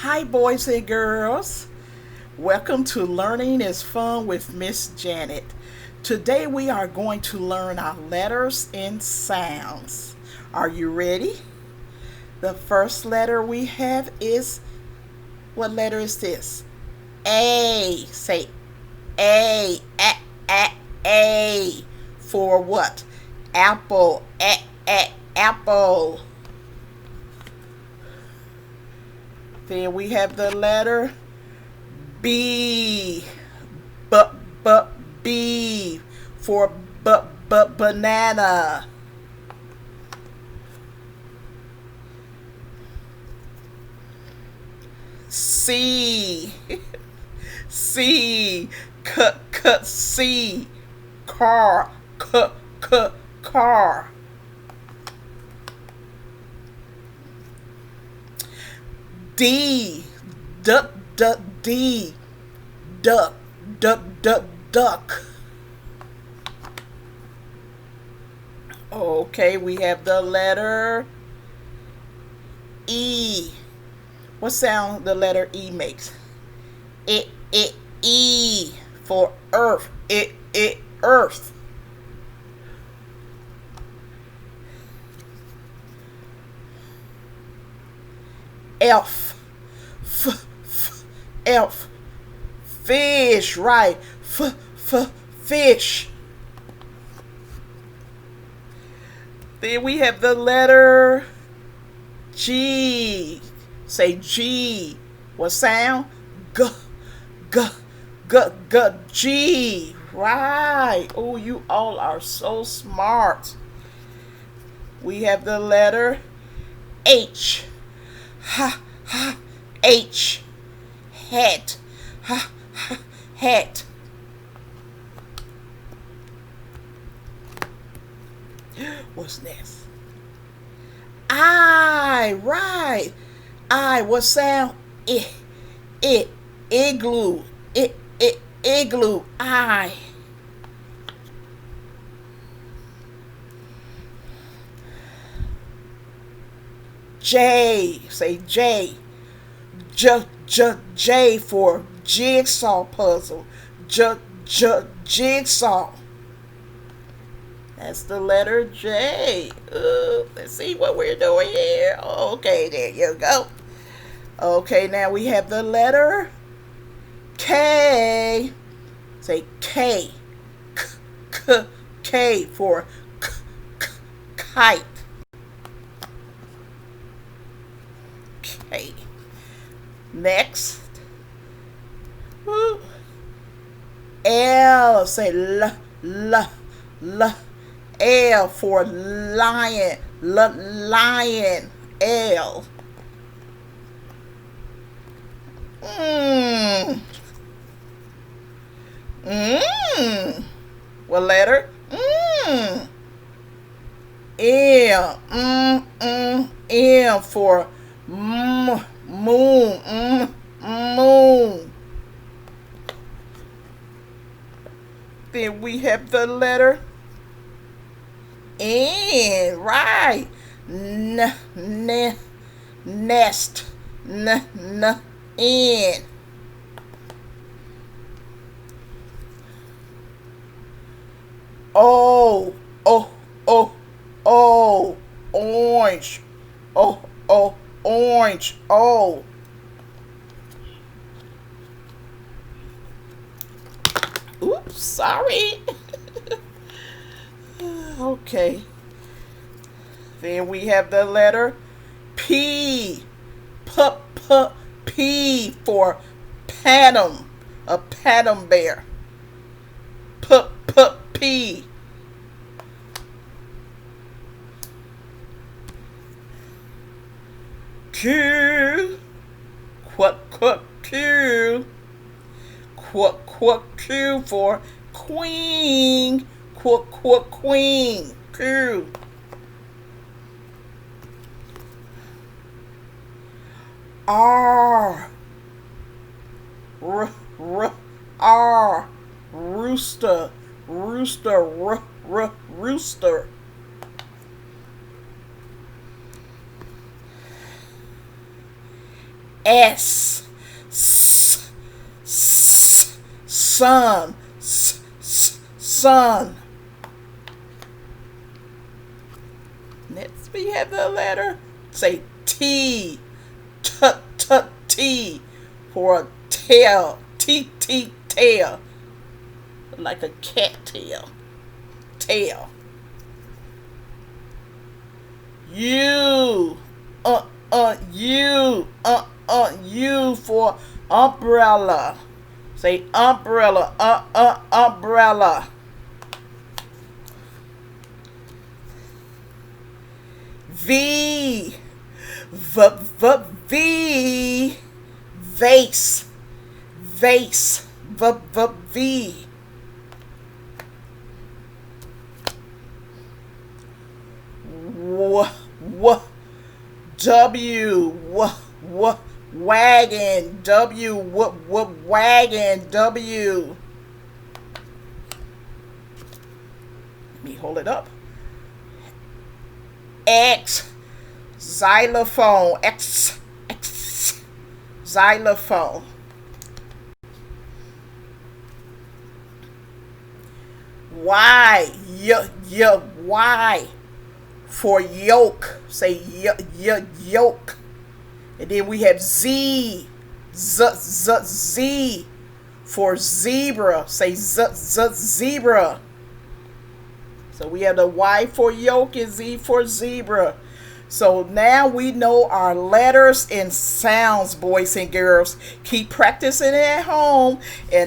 Hi, boys and girls. Welcome to Learning is Fun with Miss Janet. Today we are going to learn our letters and sounds. Are you ready? The first letter we have is, what letter is this? A. Say A. A. For what? Apple. Apple. Then we have the letter B. B for banana. C. C. C. Car. Car. D. D. Duck. Duck. Okay, we have the letter E. What sound the letter E makes? E for earth. Earth. Elf. Elf. Fish, right. Fish. Then we have the letter G. Say G. What sound? G. G. Right. Oh, you all are so smart. We have the letter H. H. Hat. Hat. What's next? I. Right. I. What sound? Igloo. Igloo. I. J. Say J. J for jigsaw puzzle. Jigsaw. That's the letter J. Let's see what we're doing here. Okay, there you go. Okay, now we have the letter K. Say K. K for kite. K. Next. L. Say L. L for lion. Lion. L. What letter? M. M for moon. Moon. Then we have the letter N. Right. Nest. N. O. Orange. Orange. O. Oops, sorry. Okay. Then we have the letter P. P for pattern. A pattern bear. P. Q. Q. Q for queen. Queen. Q. R. R. Rooster. Rooster. S, S, S, sun, S, S, sun. Next we have the letter, say T, T, T, T, for tail, T, T, tail, like a cat tail, tail. U, U for umbrella. Say umbrella, umbrella. V, V, vase, vase, V. Wagon, wagon, W. Let me hold it up. X, xylophone, X, xylophone. Y, Y for yolk. Say yolk. And then we have Z, Z for zebra. Say zebra. So we have the Y for yolk and Z for zebra. So now we know our letters and sounds, boys and girls. Keep practicing at home, and